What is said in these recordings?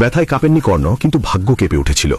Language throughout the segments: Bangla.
ব্যথায় কাঁপেননি কর্ণ, কিন্তু ভাগ্য কেঁপে উঠেছিল।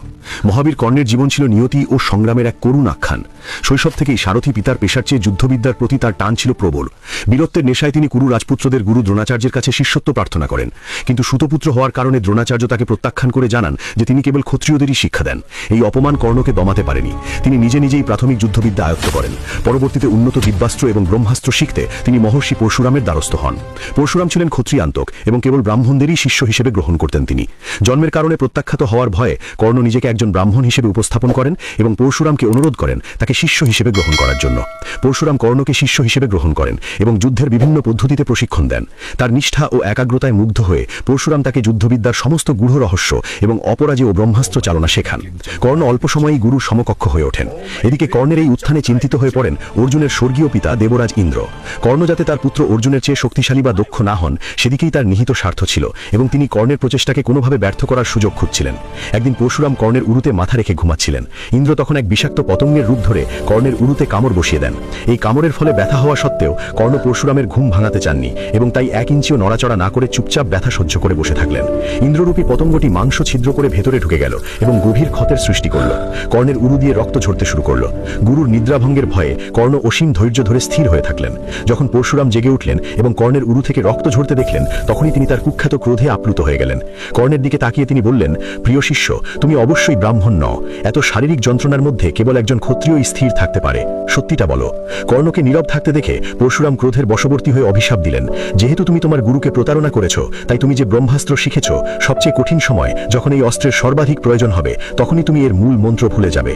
মহাবীর কর্ণের জীবন ছিল নিয়তি ও সংগ্রামের এক করুণ আখ্যান। শৈশব থেকেই সারথী পিতার পেশার চেয়ে যুদ্ধবিদ্যার প্রতি তার টান ছিল প্রবল। বীরত্বের নেশায় তিনি কুরু রাজপুত্রদের গুরু দ্রোণাচার্যের কাছে শিষ্যত্ব প্রার্থনা করেন, কিন্তু সুতপুত্র হওয়ার কারণে দ্রোণাচার্য তাকে প্রত্যাখ্যান করে জানান যে তিনি কেবল ক্ষত্রিয়দেরই শিক্ষা দেন। এই অপমান কর্ণকে দমাতে পারেনি। তিনি নিজেই প্রাথমিক যুদ্ধবিদ্যা আয়ত্ত করেন। পরবর্তীতে উন্নত দিব্যাস্ত্র এবং ব্রহ্মাস্ত্র শিখতে তিনি মহর্ষি পরশুরামের দ্বারস্থ হন। পরশুরাম ছিলেন ক্ষত্রিয়ান্তক এবং কেবল ব্রাহ্মণদেরই শিষ্য হিসেবে গ্রহণ করতেন তিনি। জন্মের কারণে প্রত্যাখ্যাত হওয়ার ভয়ে কর্ণ নিজেকে একজন ব্রাহ্মণ হিসেবে উপস্থাপন করেন এবং পরশুরামকে অনুরোধ করেন তাকে শিষ্য হিসেবে গ্রহণ করার জন্য। পরশুরাম কর্ণকে শিষ্য হিসেবে গ্রহণ করেন এবং যুদ্ধের বিভিন্ন পদ্ধতিতে প্রশিক্ষণ দেন। তার নিষ্ঠা ও একাগ্রতায় মুগ্ধ হয়ে পরশুরাম তাকে যুদ্ধবিদ্যার সমস্ত গূঢ় রহস্য এবং অপরাজেয় ব্রহ্মাস্ত্র চালনা শেখান। কর্ণ অল্প সময়েই গুরুর সমকক্ষ হয়ে ওঠেন। এদিকে কর্ণের এই উত্থানে চিন্তিত হয়ে পড়েন অর্জুনের স্বর্গীয় পিতা দেবরাজ ইন্দ্র। কর্ণ যাতে তার পুত্র অর্জুনের চেয়ে শক্তিশালী বা দক্ষ না হন সেদিকেই তার নিহিত স্বার্থ ছিল এবং তিনি কর্ণের প্রচেষ্টাকে কোনোভাবে ব্যর্থ করার সুযোগ খুঁজছিলেন। একদিন পরশুরাম কর্ণের উরুতে মাথা রেখে ঘুমাচ্ছিলেন। ইন্দ্র তখন এক বিষাক্ত পতঙ্গের রূপ ধরে কর্ণের উরুতে কামড় বসিয়ে দেন। এই কামড়ের ফলে ব্যথা হওয়া সত্ত্বেও কর্ণ পরশুরামের ঘুম ভাঙাতে চাননি এবং তাই 1 ইঞ্চিও নড়াচড়া না করে চুপচাপ ব্যথা সহ্য করে বসে থাকলেন। ইন্দ্ররূপী পতঙ্গটি মাংস ছিদ্র করে ভেতরে ঢুকে গেল এবং গভীর ক্ষতের সৃষ্টি করল। কর্ণের উরু দিয়ে রক্ত ঝরতে শুরু করল। গুরুর নিদ্রাভঙ্গের ভয়ে কর্ণ অসীম ধৈর্য ধরে স্থির হয়ে থাকলেন। যখন পরশুরাম জেগে উঠলেন এবং কর্ণের উরু থেকে রক্ত ঝরতে দেখলেন, তখনই তিনি তার কুখ্যাত ক্রোধে আপ্লুত হয়ে গেলেন। কর্ণের দিকে তাকিয়ে তিনি বললেন, প্রিয় শিষ্য, তুমি অবশ্যই ব্রাহ্মণ নও। এত শারীরিক যন্ত্রণার মধ্যে কেবল একজন ক্ষত্রিয় স্থির থাকতে পারে। সত্যিটা বলো। কর্ণকে নীরব থাকতে দেখে পরশুরাম ক্রোধের বশবর্তী হয়ে অভিশাপ দিলেন, যেহেতু তুমি তোমার গুরুকে প্রতারণা করেছ, তাই তুমি যে ব্রহ্মাস্ত্র শিখেছ, সবচেয়ে কঠিন সময় যখন এই অস্ত্রের সর্বাধিক প্রয়োজন হবে তখনই তুমি এর মূল মন্ত্র ভুলে যাবে।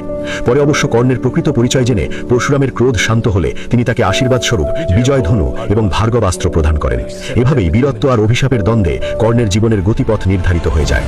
পরে অবশ্য কর্ণের প্রকৃত পরিচয় জেনে পরশুরামের ক্রোধ শান্ত হলে তিনি তাকে আশীর্বাদ স্বরূপ বিজয় ধনু এবং ভার্গবাস্ত্র প্রদান করেন। এভাবেই বীরত্ব আর অভিশাপের দ্বন্দ্বে কর্ণের জীবনের গতিপথ নির্ধারিত হয়ে যায়।